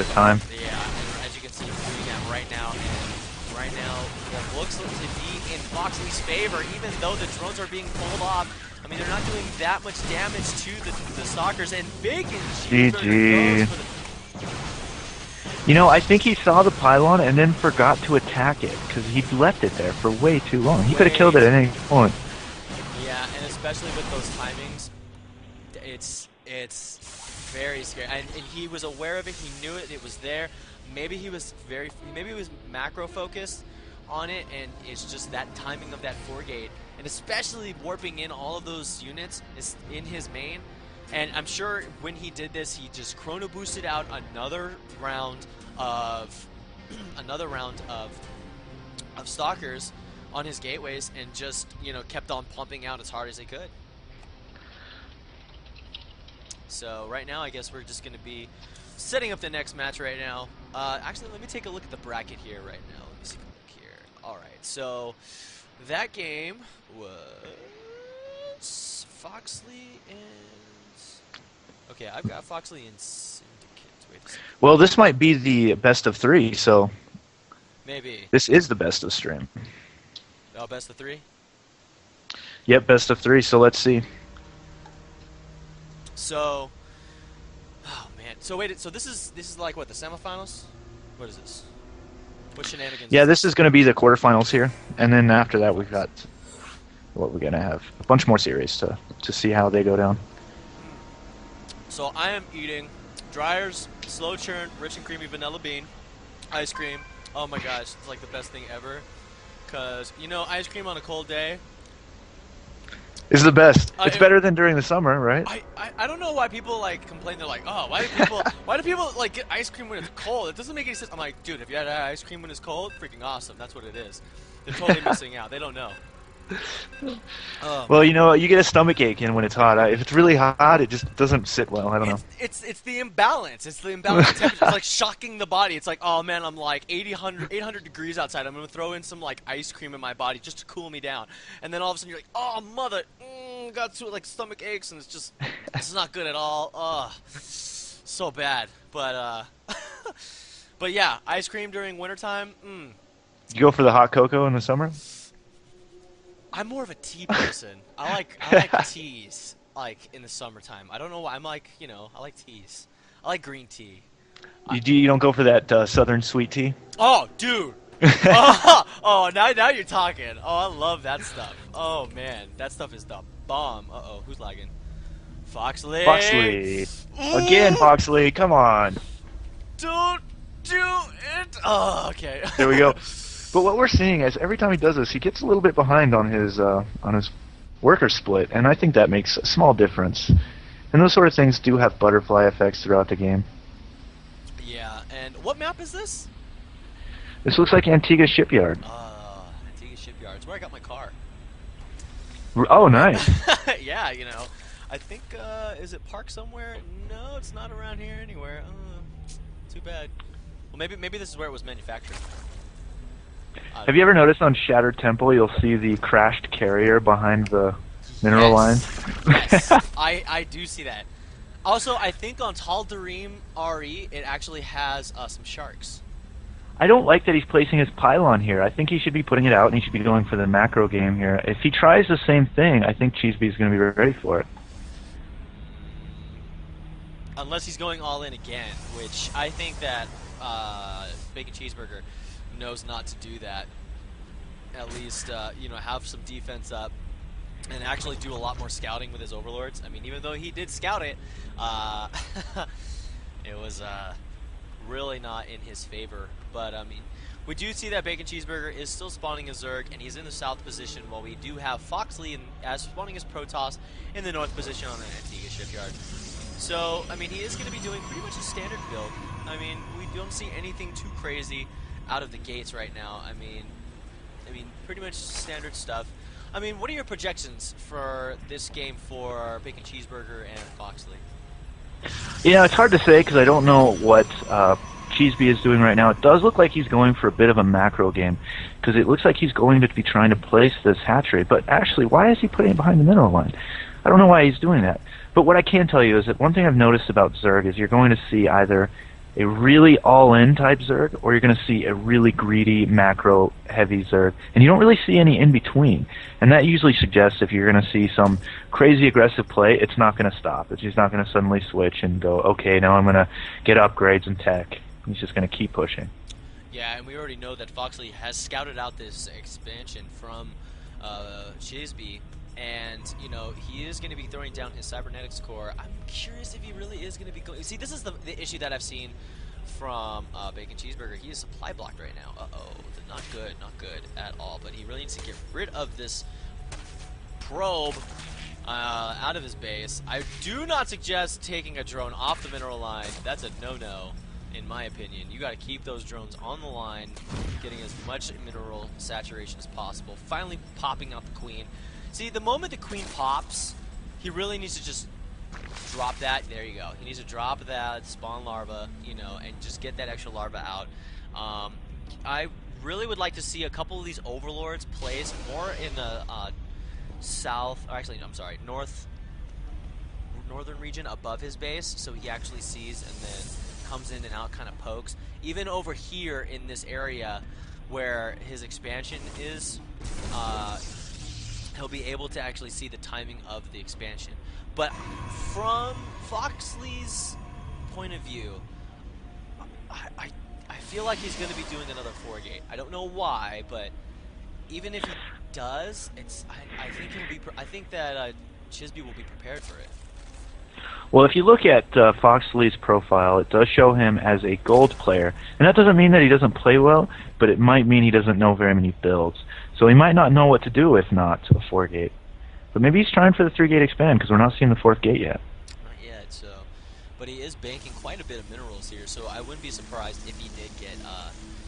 a time. Yeah, and as you can see, he's doing that right now. And right now, it looks to be in Foxley's favor, even though the drones are being pulled off. I mean, they're not doing that much damage to the Stalkers, and Bacon GG. You know, I think he saw the pylon and then forgot to attack it, because he left it there for way too long. He could have killed it at any point. Yeah, and especially with those timings, it's very scary. And he was aware of it, he knew it, it was there. Maybe he was macro focused on it, and it's just that timing of that 4-gate, and especially warping in all of those units is in his main. And I'm sure when he did this, he just chrono boosted out another round of stalkers on his gateways, and just, you know, kept on pumping out as hard as he could. So right now, I guess we're just going to be setting up the next match right now. Actually, let me take a look at the bracket here right now. Let me see here. All right, so that game was Foxley and... Okay, I've got Foxley and Syndicate. Wait a second. Well, this might be the best of 3, so... Maybe. This is the best of stream. Oh, best of 3? Yep, best of 3, so let's see. So... Oh, man. So wait, so this is like, what, the semifinals? What is this? What shenanigans? Yeah, this is going to be the quarterfinals here, and then after that we've got... What we're going to have. A bunch more series to see how they go down. So I am eating Dreyer's slow churn, rich and creamy vanilla bean ice cream. Oh my gosh, it's like the best thing ever. Cause you know, ice cream on a cold day is the best. It's better than during the summer, right? I don't know why people like complain. They're like, oh, why do people like get ice cream when it's cold? It doesn't make any sense. I'm like, dude, if you had ice cream when it's cold, freaking awesome. That's what it is. They're totally missing out. They don't know. Well, you know, you get a stomach ache when it's hot. If it's really hot, it just doesn't sit well. I don't know. It's the imbalance. It's the imbalance of temperature. It's like shocking the body. It's like, oh man, I'm like 800 degrees outside. I'm gonna throw in some like ice cream in my body just to cool me down. And then all of a sudden you're like, oh mother, got to like stomach aches, and it's not good at all. So bad. But but yeah, ice cream during wintertime. You go for the hot cocoa in the summer? I'm more of a tea person. I like teas, like, in the summertime. I don't know why. I'm like, you know, I like teas. I like green tea. You don't go for that southern sweet tea? Oh, dude. Oh, now you're talking. Oh, I love that stuff. Oh, man. That stuff is the bomb. Uh-oh, who's lagging? Foxley. Foxley. Again, Foxley. Come on. Don't do it. Oh, okay. There we go. But what we're seeing is every time he does this, he gets a little bit behind on his worker split, and I think that makes a small difference. And those sort of things do have butterfly effects throughout the game. Yeah, and what map is this? This looks like Antigua Shipyard. Antigua Shipyard. It's where I got my car. Oh, nice. Yeah, you know. I think, is it parked somewhere? No, it's not around here anywhere. Too bad. Well, maybe this is where it was manufactured. Have you ever noticed on Shattered Temple you'll see the crashed carrier behind the mineral lines? Yes, I do see that. Also, I think on Tal'Darim RE it actually has some sharks. I don't like that he's placing his pylon here. I think he should be putting it out and he should be going for the macro game here. If he tries the same thing, I think Cheeseby is going to be ready for it. Unless he's going all in again, which I think that Bacon Cheeseburger knows not to do that. At least, you know, have some defense up and actually do a lot more scouting with his overlords. I mean, even though he did scout it, it was really not in his favor. But I mean, we do see that Bacon Cheeseburger is still spawning a Zerg, and he's in the south position, while we do have Foxley as spawning his Protoss in the north position on the Antigua Shipyard. So, I mean, he is going to be doing pretty much a standard build. I mean, we don't see anything too crazy out of the gates right now. I mean, pretty much standard stuff. I mean, what are your projections for this game for Bacon Cheeseburger and Foxley? Yeah, it's hard to say because I don't know what Cheeseby is doing right now. It does look like he's going for a bit of a macro game because it looks like he's going to be trying to place this hatchery. But actually, why is he putting it behind the mineral line? I don't know why he's doing that. But what I can tell you is that one thing I've noticed about Zerg is you're going to see either a really all-in type Zerg, or you're going to see a really greedy, macro-heavy Zerg. And you don't really see any in between. And that usually suggests if you're going to see some crazy aggressive play, it's not going to stop. It's just not going to suddenly switch and go, okay, now I'm going to get upgrades and tech. He's just going to keep pushing. Yeah, and we already know that Foxley has scouted out this expansion from Chisby, and you know he is going to be throwing down his cybernetics core. I'm curious if he really is going to be going. See, this is the issue that I've seen from Bacon Cheeseburger. He is supply blocked right now. Not good at all. But he really needs to get rid of this probe out of his base. I do not suggest taking a drone off the mineral line. That's a no-no. In my opinion, you got to keep those drones on the line, getting as much mineral saturation as possible. Finally popping out the queen. See, the moment the queen pops, he really needs to just drop that. There you go. He needs to drop that spawn larva, you know, and just get that extra larva out. I really would like to see a couple of these overlords placed more in the south, or actually, no, I'm sorry, northern region above his base, so he actually sees and then comes in and out, kind of pokes. Even over here in this area where his expansion is, he'll be able to actually see the timing of the expansion. But from Foxley's point of view, I feel like he's going to be doing another 4-gate. I don't know why, but even if he does, I think that Chisby will be prepared for it. Well, if you look at Foxley's profile, it does show him as a gold player. And that doesn't mean that he doesn't play well, but it might mean he doesn't know very many builds. So he might not know what to do if not a 4-gate. But maybe he's trying for the 3-gate expand, because we're not seeing the 4th gate yet. Not yet, so. But he is banking quite a bit of minerals here, so I wouldn't be surprised if he did get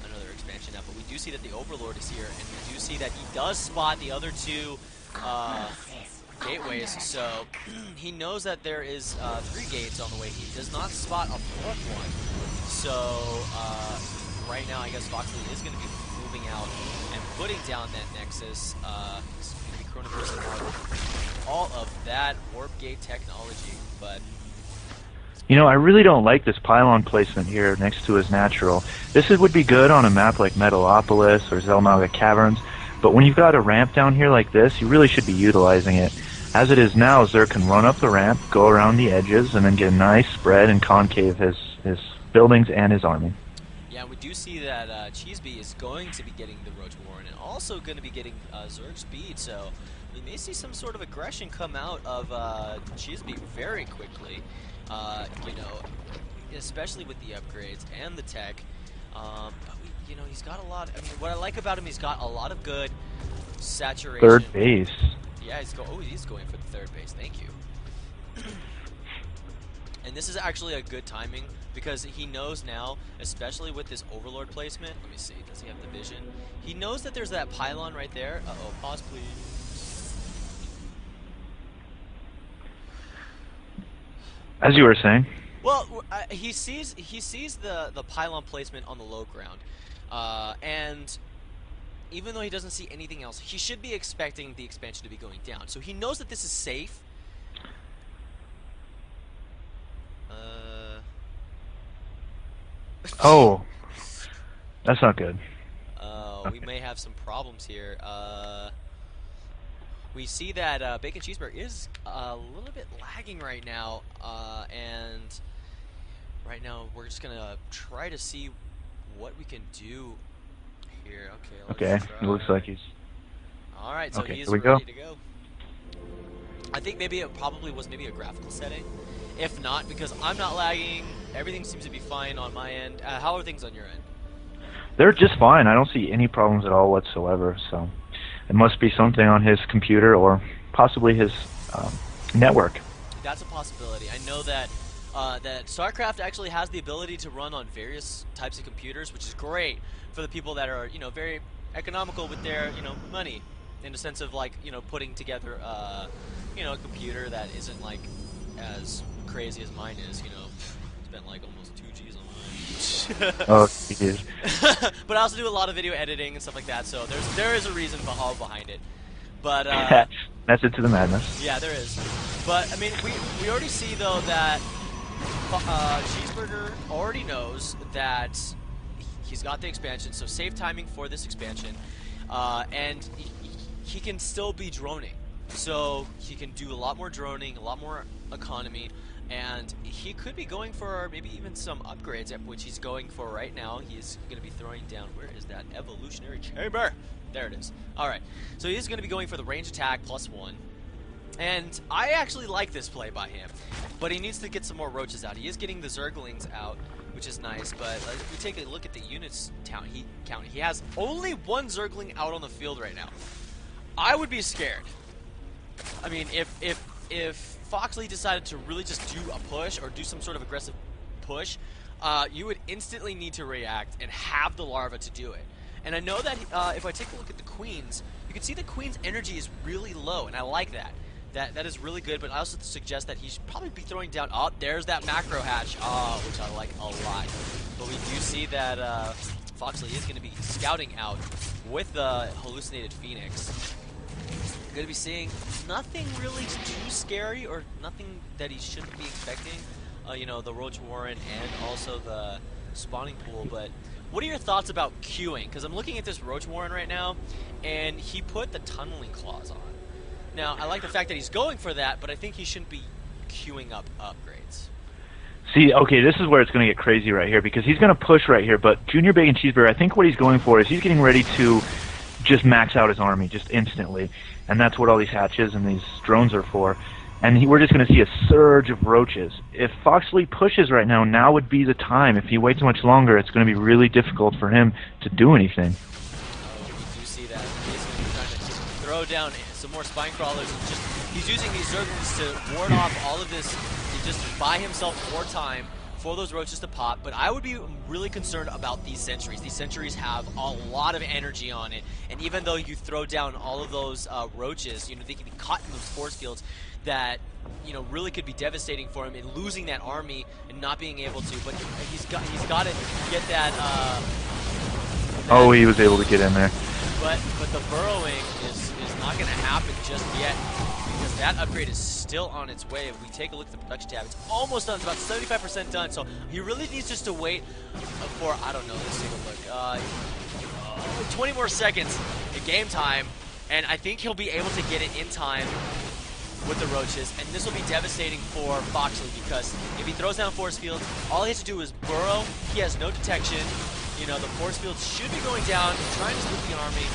another expansion up. But we do see that the Overlord is here, and we do see that he does spot the other two gateways, so he knows that there is 3 gates on the way. He does not spot a 4th one. So right now, I guess Foxley is going to be moving out and putting down that Nexus. He's going to be chronoversing all of that warp gate technology, but you know, I really don't like this pylon placement here next to his natural. Would be good on a map like Metalopolis or Zelnaga Caverns, but when you've got a ramp down here like this, you really should be utilizing it. As it is now, Zerg can run up the ramp, go around the edges, and then get a nice spread and concave his buildings and his army. Yeah, we do see that Cheeseby is going to be getting the Roach Warren and also going to be getting Zerg speed, so we may see some sort of aggression come out of Cheeseby very quickly, you know, especially with the upgrades and the tech. But you know, he's got a lot. I mean, what I like about him, he's got a lot of good saturation. 3rd base. Yeah, he's going for the 3rd base. Thank you. And this is actually a good timing because he knows now, especially with this Overlord placement. Let me see. Does he have the vision? He knows that there's that pylon right there. Uh-oh. Pause, please. As you were saying. Well, he sees the pylon placement on the low ground, and even though he doesn't see anything else, he should be expecting the expansion to be going down. So he knows that this is safe. Oh, that's not good. We may have some problems here. We see that Bacon Cheeseburger is a little bit lagging right now, and right now we're just gonna try to see what we can do here. Okay. Let's try. It looks like he's. All right, so okay, he's here we ready go. to go. I think maybe it probably was a graphical setting. If not, because I'm not lagging, everything seems to be fine on my end. How are things on your end? They're just fine. I don't see any problems at all whatsoever. So it must be something on his computer or possibly his network. That's a possibility. I know that that StarCraft actually has the ability to run on various types of computers, which is great for the people that are, you know, very economical with their, you know, money, in the sense of like, you know, putting together, you know, a computer that isn't like as crazy as mine is. You know, spent like almost 2 G's on mine. Oh, geez. But I also do a lot of video editing and stuff like that, so there is a reason all behind it. But that's it to the madness. Yeah, there is. But I mean, we already see though that Cheeseburger already knows that he's got the expansion, so save timing for this expansion, and he can still be droning. So he can do a lot more droning, a lot more economy, and he could be going for maybe even some upgrades, which he's going for right now. He's going to be throwing down, where is that evolutionary chamber? There it is. Alright, so he's going to be going for the range attack +1. And I actually like this play by him, but he needs to get some more roaches out. He is getting the Zerglings out, which is nice, but if we take a look at the units count, he has only 1 Zergling out on the field right now. I would be scared. I mean, if Foxley decided to really just do a push or do some sort of aggressive push, you would instantly need to react and have the larva to do it. And I know that if I take a look at the queens, you can see the queen's energy is really low, and I like that. That is really good, but I also suggest that he should probably be throwing down. Oh, there's that macro hatch, which I like a lot. But we do see that Foxley is going to be scouting out with the hallucinated Phoenix. You're going to be seeing nothing really too scary or nothing that he shouldn't be expecting. You know, the Roach Warren and also the spawning pool. But what are your thoughts about queuing? Because I'm looking at this Roach Warren right now, and he put the tunneling claws on. Now, I like the fact that he's going for that, but I think he shouldn't be queuing up upgrades. See, okay, this is where it's going to get crazy right here, because he's going to push right here, but Junior Bacon Cheeseburger, I think what he's going for is he's getting ready to just max out his army just instantly, and that's what all these hatches and these drones are for. And we're just going to see a surge of roaches. If Foxley pushes right now would be the time. If he waits much longer, it's going to be really difficult for him to do anything. Oh, we do see that. He's going to be trying to throw down some more spine crawlers. He's using these Zerglings to ward off all of this, to just buy himself more time for those roaches to pop. But I would be really concerned about these sentries. These sentries have a lot of energy on it, and even though you throw down all of those roaches, you know, they can be caught in those force fields that, you know, really could be devastating for him in losing that army and not being able to. But he's got to get that. Oh, he was able to get in there. But the burrowing is not going to happen just yet, because that upgrade is still on its way. If we take a look at the production tab, it's almost done. It's about 75% done. So he really needs just to wait for, I don't know, let's take a look. 20 more seconds at game time, and I think he'll be able to get it in time with the roaches, and this will be devastating for Foxley, because if he throws down force fields, all he has to do is burrow. He has no detection. You know, the force fields should be going down, trying to split the army.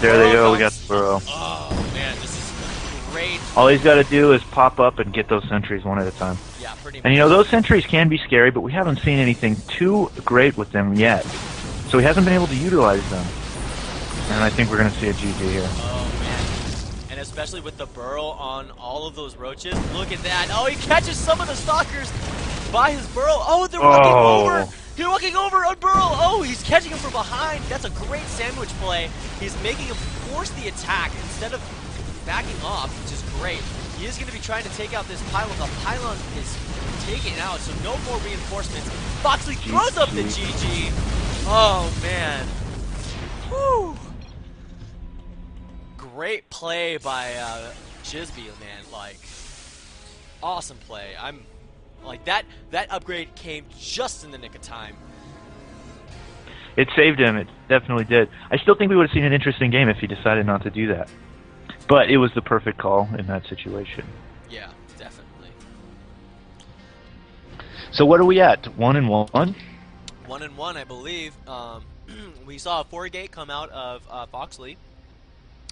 There they go, we got the burrow. Oh man, this is great. All he's got to do is pop up and get those sentries one at a time. Yeah, pretty much. And you know, those sentries can be scary, but we haven't seen anything too great with them yet. So he hasn't been able to utilize them. And I think we're going to see a GG here. Oh man. And especially with the burrow on all of those roaches. Look at that. Oh, he catches some of the stalkers by his burrow. Oh, they're walking over. They're walking over on Burrow. Oh, he's catching him from behind. That's a great sandwich play. He's making him force the attack instead of backing off, which is great. He is going to be trying to take out this pylon. The pylon is taken out, so no more reinforcements. Foxley throws up the GG. Oh, man. Whew. Great play by Chisby, man. Like, awesome play. Like, that upgrade came just in the nick of time. It saved him. It definitely did. I still think we would have seen an interesting game if he decided not to do that. But it was the perfect call in that situation. Yeah, definitely. So what are we at? 1-1? 1-1, I believe. We saw a 4-gate come out of Foxley.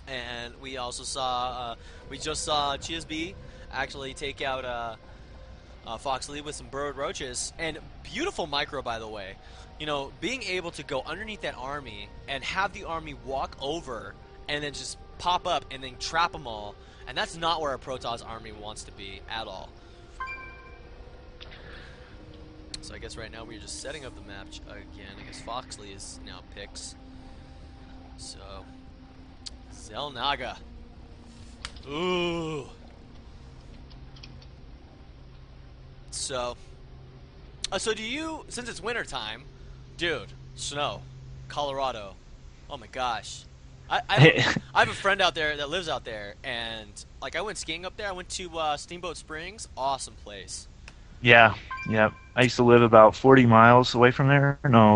And we also saw, we just saw Chisby actually take out Foxley with some burrowed roaches. And beautiful micro, by the way. You know, being able to go underneath that army and have the army walk over and then just pop up and then trap them all. And that's not where a Protoss army wants to be at all. So I guess right now we're just setting up the map again. I guess Foxley is now picks. So, Zelnaga. Ooh. So do you, since it's winter time, dude, snow, Colorado, oh my gosh. I have a friend out there that lives out there, and like I went skiing up there. I went to Steamboat Springs, awesome place. Yeah, yeah. I used to live about 40 miles away from there. No,